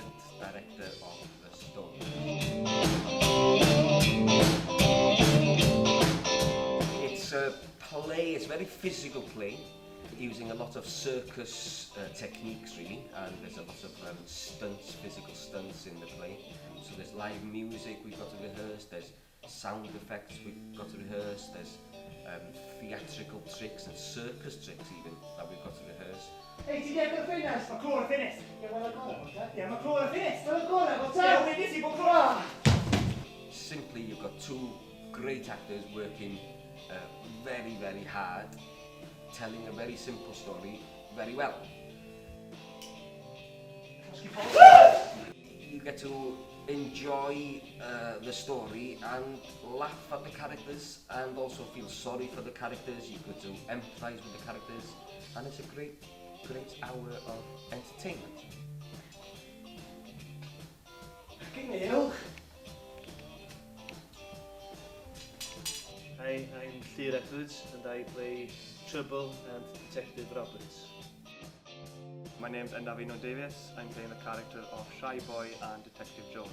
assistant director of the store. It's a play, it's a very physical play, using a lot of circus techniques really, and there's a lot of stunts, physical stunts in the play. So there's live music we've got to rehearse, there's sound effects we've got to rehearse, there's theatrical tricks and circus tricks even that we've got to rehearse. Hey, ti dico fines? Ma ancora fines? Ma ancora fines? Simply you've got two great actors working very, very hard, telling a very simple story very well. You get to enjoy the story and laugh at the characters and also feel sorry for the characters. You get to empathise with the characters, and it's a great hour of entertainment. Hi, I'm Llyr Edwards and I play Trouble and Detective Roberts. My name's Endavino Davies. I'm playing the character of Shy Boy and Detective Jones.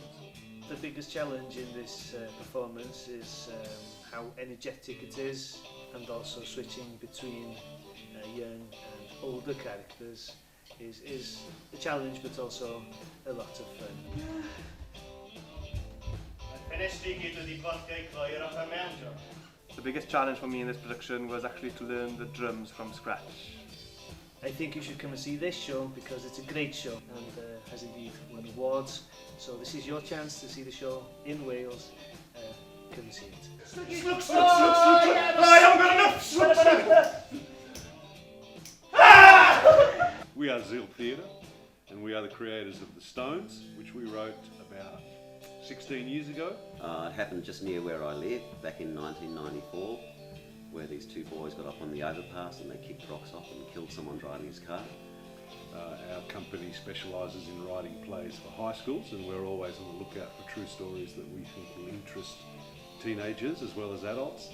The biggest challenge in this performance is how energetic it is, and also switching between young and older characters is a challenge, but also a lot of fun. The biggest challenge for me in this production was actually to learn the drums from scratch. I think you should come and see this show because it's a great show and has indeed won awards. So this is your chance to see the show in Wales. Come and see it. Look! I haven't got enough! We are Zeal Theatre, and we are the creators of The Stones, which we wrote about 16 years ago. It happened just near where I live back in 1994, where these two boys got up on the overpass and they kicked rocks off and killed someone driving his car. Our company specialises in writing plays for high schools, and we're always on the lookout for true stories that we think will interest teenagers as well as adults.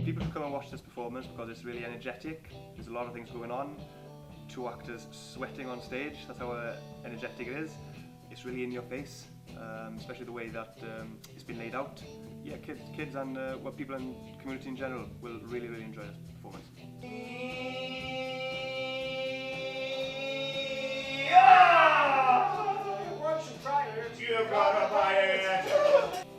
People should come and watch this performance because it's really energetic. There's a lot of things going on. Two actors sweating on stage, that's how energetic it is. It's really in your face, especially the way that it's been laid out. Yeah, kids and people in the community in general will really enjoy this performance.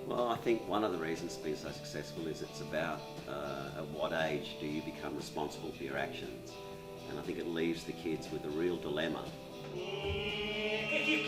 Well, I think one of the reasons it's been so successful is it's about at what age do you become responsible for your actions. And I think it leaves the kids with a real dilemma. Keep